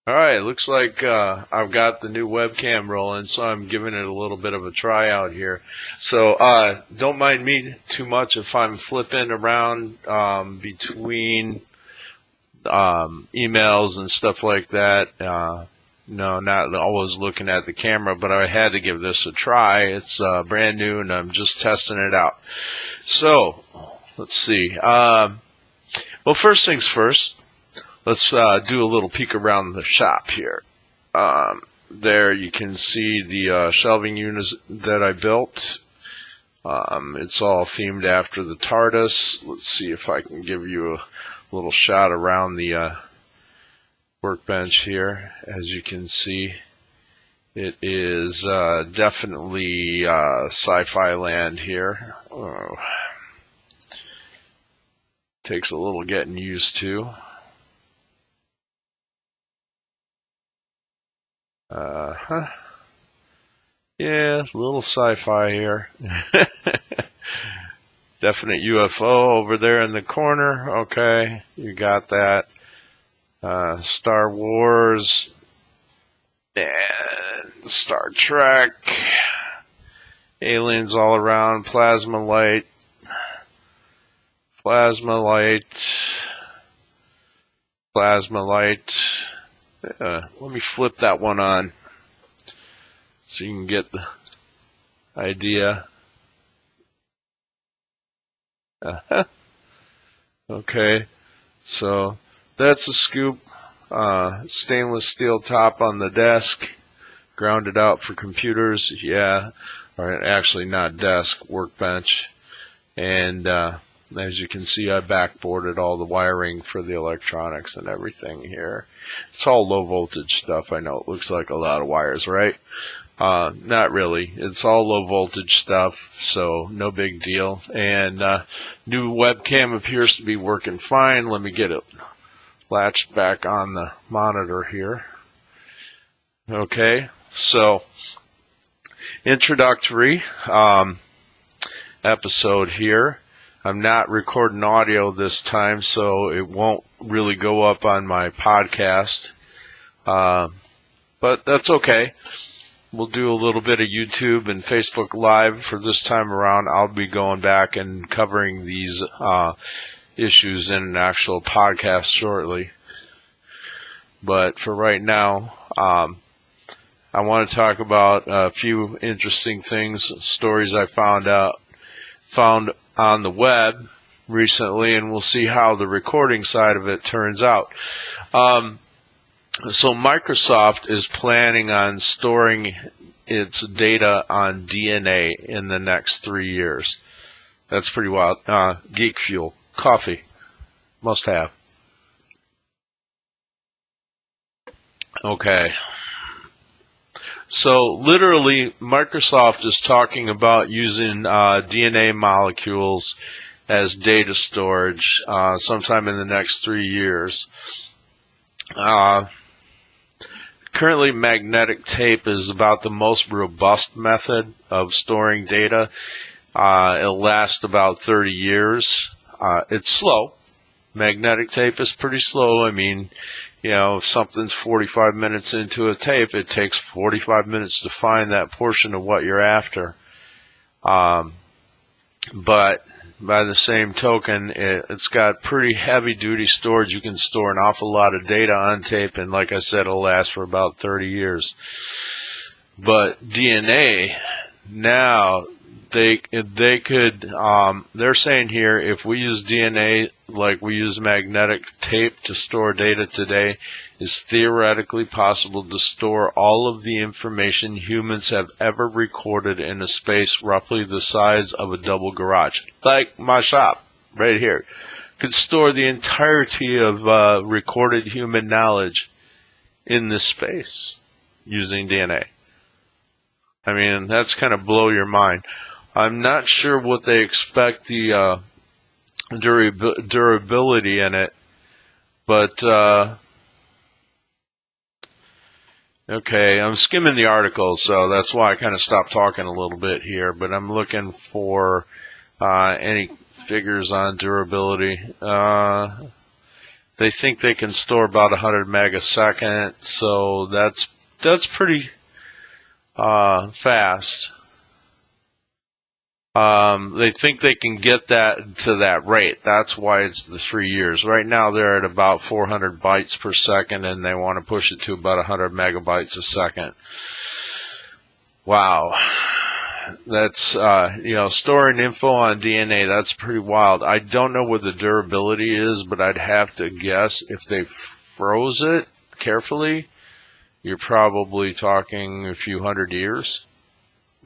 Alright, looks like I've got the new webcam rolling, so I'm giving it a little bit of a tryout here. So don't mind me too much if I'm flipping around between emails and stuff like that. No, not always looking at the camera, but I had to give this a try. It's brand new, and I'm just testing it out. So, let's see. Well, first things first. Let's do a little peek around the shop here. There you can see the shelving units that I built. It's all themed after the TARDIS. Let's see if I can give you a little shot around the workbench here. As you can see, it is definitely sci-fi land here. Oh. Takes a little getting used to. Yeah, a little sci-fi here. Definite UFO over there in the corner. Okay, you got that. Star Wars and Star Trek. Aliens all around. Plasma light. Plasma light. Plasma light. Let me flip that one on so you can get the idea. Okay, so that's a scoop. Stainless steel top on the desk, grounded out for computers. Yeah, or actually not desk, workbench. And as you can see, I backboarded all the wiring for the electronics and everything here. It's all low voltage stuff. I know it looks like a lot of wires, right? Not really. It's all low voltage stuff, so no big deal. And new webcam appears to be working fine. Let me get it latched back on the monitor here. Okay, so introductory episode here. I'm not recording audio this time, so it won't really go up on my podcast. But that's okay. We'll do a little bit of YouTube and Facebook Live for this time around. I'll be going back and covering these issues in an actual podcast shortly. But for right now, I want to talk about a few interesting things, stories I found on the web recently, and we'll see how the recording side of it turns out. So Microsoft is planning on storing its data on DNA in the next 3 years. That's pretty wild. Geek Fuel. Coffee. Must have. Okay. So literally, Microsoft is talking about using DNA molecules as data storage sometime in the next 3 years. Currently, magnetic tape is about the most robust method of storing data. It'll last about 30 years. It's slow. Magnetic tape is pretty slow. I mean, you know, if something's 45 minutes into a tape, it takes 45 minutes to find that portion of what you're after. But by the same token, it's got pretty heavy-duty storage. You can store an awful lot of data on tape, and like I said, it'll last for about 30 years. But DNA, now, they could, they're saying here, if we use DNA like we use magnetic tape to store data today, it's theoretically possible to store all of the information humans have ever recorded in a space roughly the size of a double garage. Like my shop, right here. Could store the entirety of recorded human knowledge in this space using DNA. I mean, that's kind of blow your mind. I'm not sure what they expect the durability in it, but okay, I'm skimming the article, so that's why I kind of stopped talking a little bit here, but I'm looking for any figures on durability. They think they can store about 100 meg a second, so that's pretty fast. They think they can get that to that rate. That's why it's the 3 years. Right now they're at about 400 bytes per second, and they want to push it to about 100 megabytes a second. Wow. That's, storing info on DNA, that's pretty wild. I don't know what the durability is, but I'd have to guess if they froze it carefully, you're probably talking a few hundred years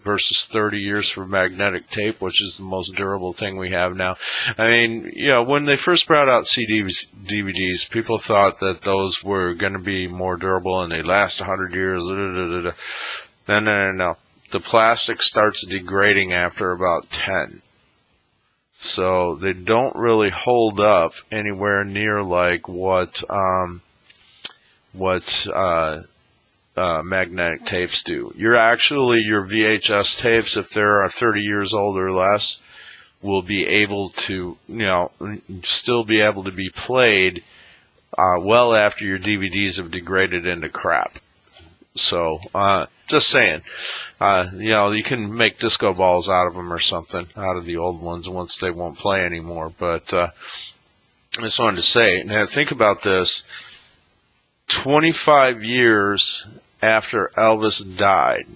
versus 30 years for magnetic tape, which is the most durable thing we have now. I mean, when they first brought out CDs, DVDs, people thought that those were going to be more durable and they last 100 years. No. The plastic starts degrading after about 10. So they don't really hold up anywhere near like what magnetic tapes do. Your VHS tapes, if they're 30 years old or less, will be able to, still be able to be played well after your DVDs have degraded into crap. So, just saying, you can make disco balls out of them or something, out of the old ones once they won't play anymore. But I just wanted to say, now think about this. 25 years after Elvis died,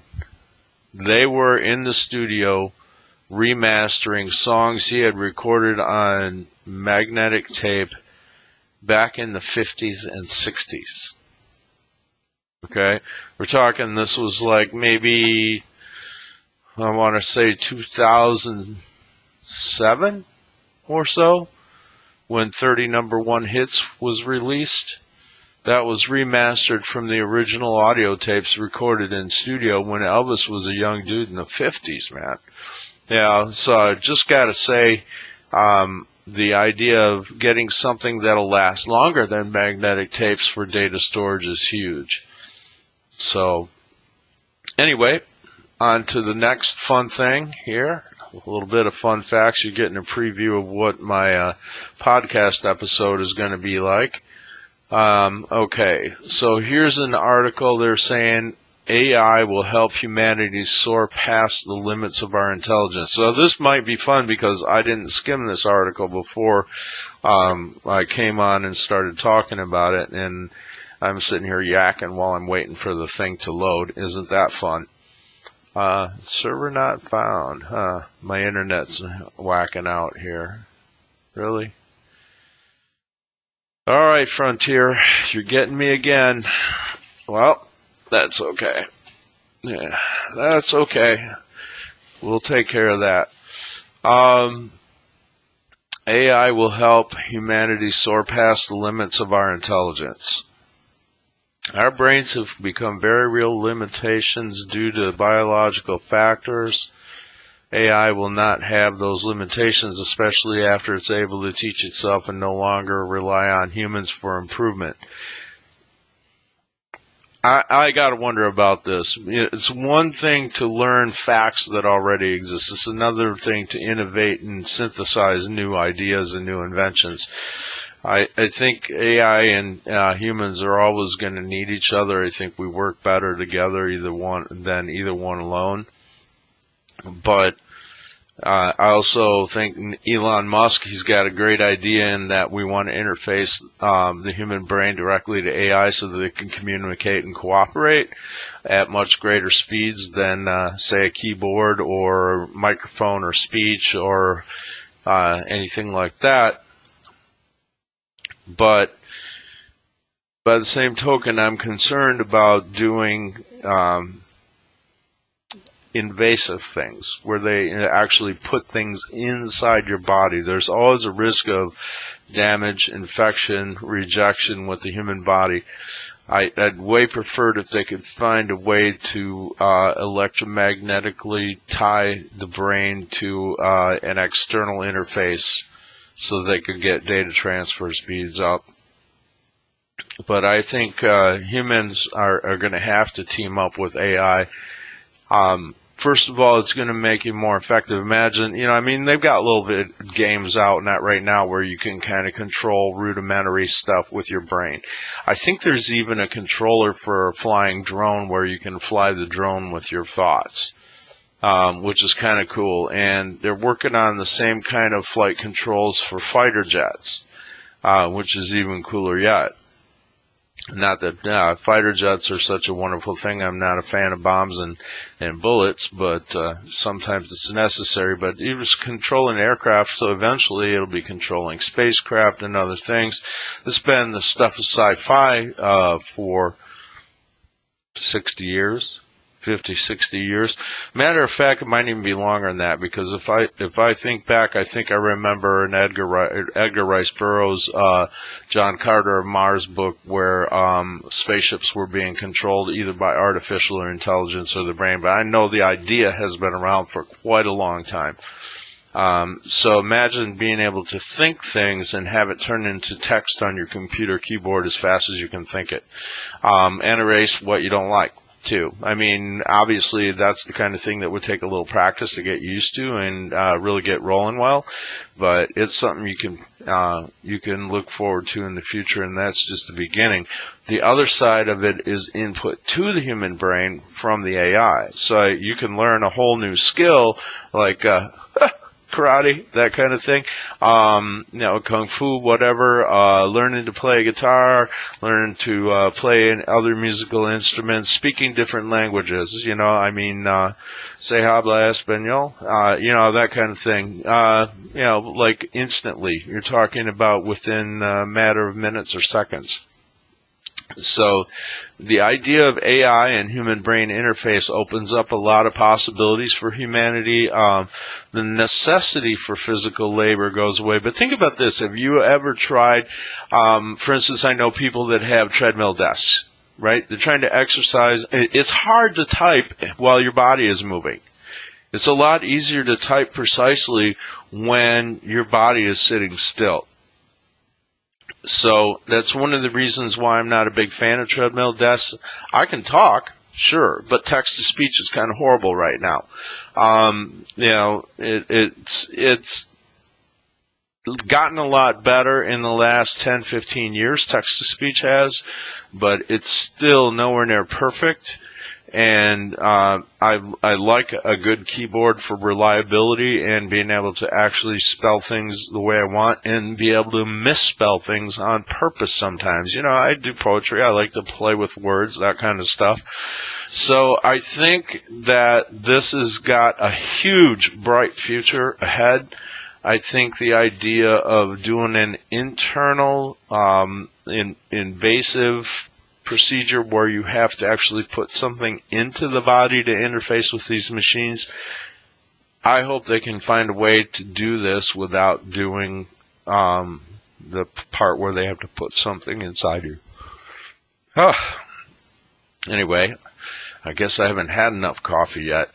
they were in the studio remastering songs he had recorded on magnetic tape back in the 50s and 60s. Okay, we're talking, this was like maybe, I want to say 2007 or so, when 30 number one hits was released. That was remastered from the original audio tapes recorded in studio when Elvis was a young dude in the 50s, man. Yeah, so I just got to say, the idea of getting something that'll last longer than magnetic tapes for data storage is huge. So, anyway, on to the next fun thing here. A little bit of fun facts. You're getting a preview of what my podcast episode is going to be like. Okay, so here's an article. They're saying AI will help humanity soar past the limits of our intelligence. So this might be fun because I didn't skim this article before I came on and started talking about it, and I'm sitting here yakking while I'm waiting for the thing to load. Isn't that fun? Server not found. My internet's whacking out here. Really? All right, Frontier, you're getting me again. Well, that's okay. Yeah, that's okay. We'll take care of that. AI will help humanity soar past the limits of our intelligence. Our brains have become very real limitations due to biological factors. AI will not have those limitations, especially after it's able to teach itself and no longer rely on humans for improvement. I gotta wonder about this. It's one thing to learn facts that already exist. It's another thing to innovate and synthesize new ideas and new inventions. I think AI and humans are always going to need each other. I think we work better together than either one alone. But I also think Elon Musk, he's got a great idea in that we want to interface the human brain directly to AI so that it can communicate and cooperate at much greater speeds than, say, a keyboard or microphone or speech or anything like that. But by the same token, I'm concerned about doing invasive things where they actually put things inside your body. There's always a risk of damage, infection, rejection with the human body. I'd way preferred if they could find a way to electromagnetically tie the brain to an external interface so they could get data transfer speeds up. But I think humans are going to have to team up with AI first of all, it's going to make you more effective. Imagine, I mean, they've got little bit games out not right now where you can kind of control rudimentary stuff with your brain. I think there's even a controller for a flying drone where you can fly the drone with your thoughts, which is kind of cool. And they're working on the same kind of flight controls for fighter jets, which is even cooler yet. Not that fighter jets are such a wonderful thing. I'm not a fan of bombs and bullets, but sometimes it's necessary. But it was controlling aircraft, so eventually it'll be controlling spacecraft and other things. This has been the stuff of sci-fi for 60 years. 50, 60 years. Matter of fact, it might even be longer than that, because if I think back, I think I remember an Edgar Rice Burroughs, John Carter of Mars book where spaceships were being controlled either by artificial or intelligence or the brain. But I know the idea has been around for quite a long time. So imagine being able to think things and have it turn into text on your computer keyboard as fast as you can think it, and erase what you don't like, too. I mean, obviously that's the kind of thing that would take a little practice to get used to and really get rolling well, but it's something you can look forward to in the future, and that's just the beginning. The other side of it is input to the human brain from the AI. So you can learn a whole new skill like karate, that kind of thing, kung fu, whatever, learning to play guitar, learning to play in other musical instruments, speaking different languages, say habla español, that kind of thing, like instantly. You're talking about within a matter of minutes or seconds. So the idea of AI and human-brain interface opens up a lot of possibilities for humanity. The necessity for physical labor goes away. But think about this. Have you ever tried, for instance, I know people that have treadmill desks, right? They're trying to exercise. It's hard to type while your body is moving. It's a lot easier to type precisely when your body is sitting still. So that's one of the reasons why I'm not a big fan of treadmill desks. I can talk, sure, but text-to-speech is kind of horrible right now. It's gotten a lot better in the last 10, 15 years, text-to-speech has, but it's still nowhere near perfect. And I like a good keyboard for reliability and being able to actually spell things the way I want and be able to misspell things on purpose sometimes. I do poetry. I like to play with words, that kind of stuff. So I think that this has got a huge, bright future ahead. I think the idea of doing an internal, invasive procedure where you have to actually put something into the body to interface with these machines, I hope they can find a way to do this without doing the part where they have to put something inside you. Anyway, I guess I haven't had enough coffee yet.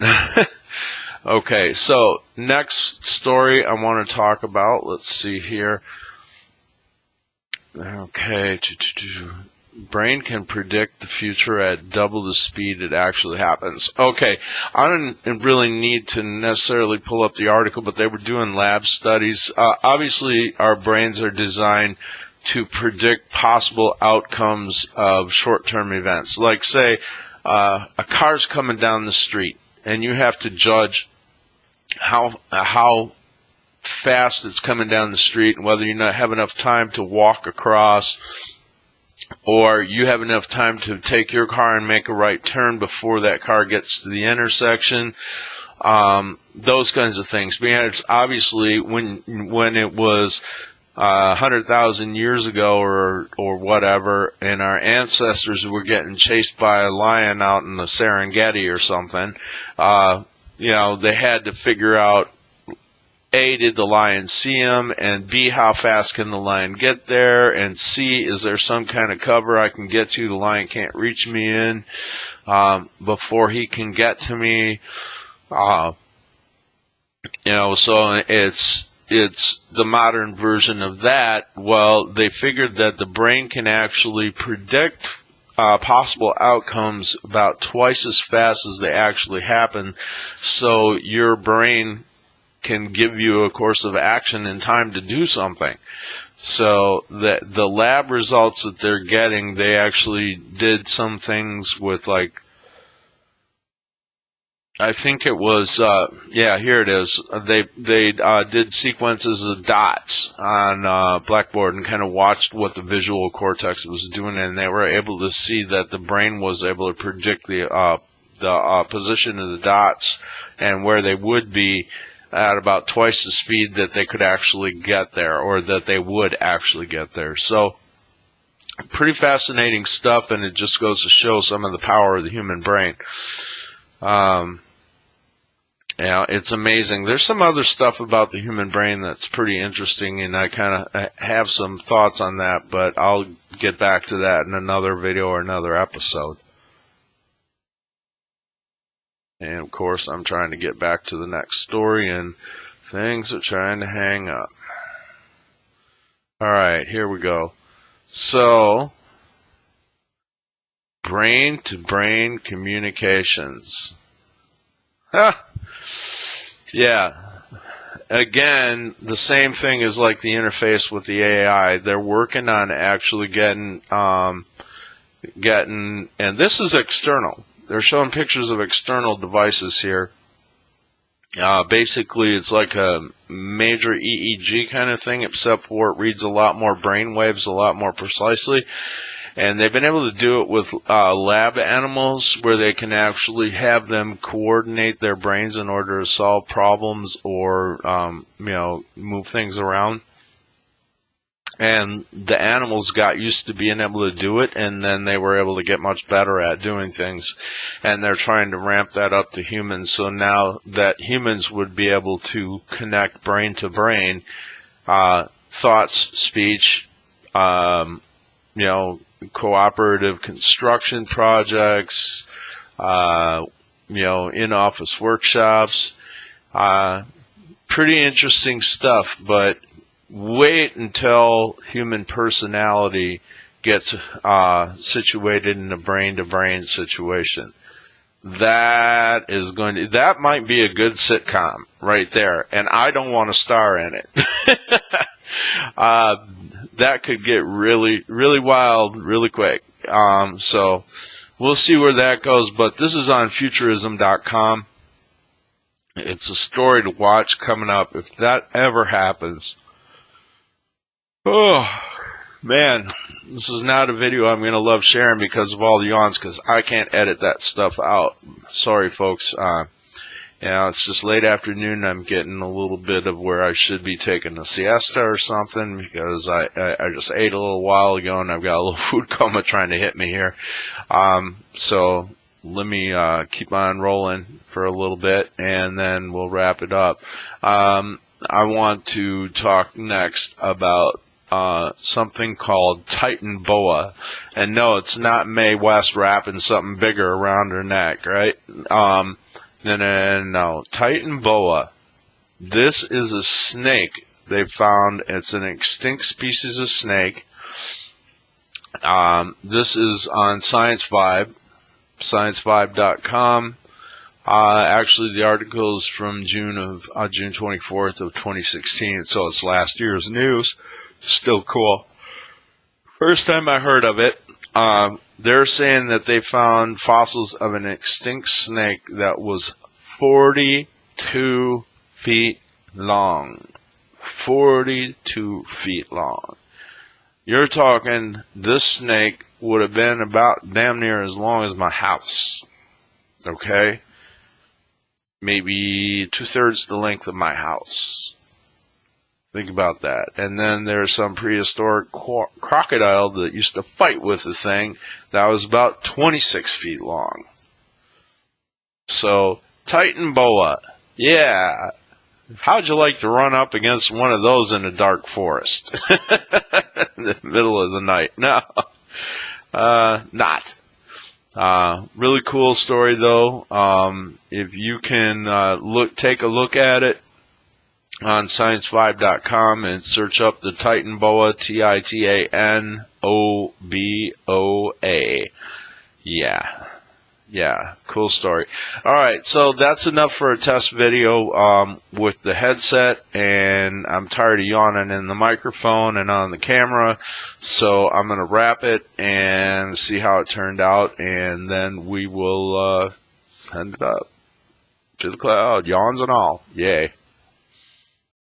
Okay, so next story I want to talk about, let's see here. Okay, brain can predict the future at double the speed it actually happens. Okay, I don't really need to necessarily pull up the article, but they were doing lab studies. Obviously, our brains are designed to predict possible outcomes of short-term events. Like, say, a car's coming down the street, and you have to judge how fast it's coming down the street and whether you have enough time to walk across, or you have enough time to take your car and make a right turn before that car gets to the intersection. Those kinds of things. Because obviously, when it was 100,000 years ago or whatever, and our ancestors were getting chased by a lion out in the Serengeti or something, they had to figure out, A, did the lion see him, and B, how fast can the lion get there, and C, is there some kind of cover I can get to the lion can't reach me in before he can get to me. So it's the modern version of that. Well, they figured that the brain can actually predict possible outcomes about twice as fast as they actually happen, so your brain can give you a course of action in time to do something. So the lab results that they're getting, they actually did some things with, like, I think it was, here it is. They did sequences of dots on Blackboard and kind of watched what the visual cortex was doing, and they were able to see that the brain was able to predict the position of the dots and where they would be at about twice the speed that they could actually get there, or that they would actually get there. So, pretty fascinating stuff, and it just goes to show some of the power of the human brain. It's amazing. There's some other stuff about the human brain that's pretty interesting, and I kind of have some thoughts on that, but I'll get back to that in another video or another episode. And, of course, I'm trying to get back to the next story, and things are trying to hang up. All right, here we go. So, brain-to-brain communications. Yeah. Again, the same thing is like the interface with the AI. They're working on actually getting, and this is external. They're showing pictures of external devices here. Basically, it's like a major EEG kind of thing, except for it reads a lot more brain waves a lot more precisely. And they've been able to do it with lab animals, where they can actually have them coordinate their brains in order to solve problems or, move things around. And the animals got used to being able to do it, and then they were able to get much better at doing things. And they're trying to ramp that up to humans. So now that humans would be able to connect brain to brain, thoughts, speech, cooperative construction projects, in-office workshops, pretty interesting stuff, but wait until human personality gets situated in a brain-to-brain situation. That might be a good sitcom right there, and I don't want to star in it. That could get really, really wild really quick. So we'll see where that goes, but this is on futurism.com. It's a story to watch coming up if that ever happens. Oh, man, this is not a video I'm going to love sharing because of all the yawns, because I can't edit that stuff out. Sorry, folks. It's just late afternoon. I'm getting a little bit of where I should be taking a siesta or something, because I just ate a little while ago, and I've got a little food coma trying to hit me here. So let me keep on rolling for a little bit, and then we'll wrap it up. I want to talk next about something called Titanboa. And no, it's not Mae West wrapping something bigger around her neck, right? No. Titanboa. This is a snake they found. It's an extinct species of snake. This is on Science Vibe, sciencevibe.com. Actually, the article is from June 24th of 2016, so it's last year's news. Still cool. First time I heard of it, they're saying that they found fossils of an extinct snake that was 42 feet long. 42 feet long. You're talking, this snake would have been about damn near as long as my house. Okay? Maybe 2/3 the length of my house. Think about that. And then there's some prehistoric crocodile that used to fight with the thing that was about 26 feet long. So, Titanboa. Yeah. How'd you like to run up against one of those in a dark forest? In the middle of the night? No. Not. Really cool story though. If you can take a look at it on sciencevibe.com and search up the Titanboa, Titanboa. Yeah, cool story. All right, so that's enough for a test video with the headset, and I'm tired of yawning in the microphone and on the camera, so I'm going to wrap it and see how it turned out, and then we will send it up to the cloud, yawns and all. Yay.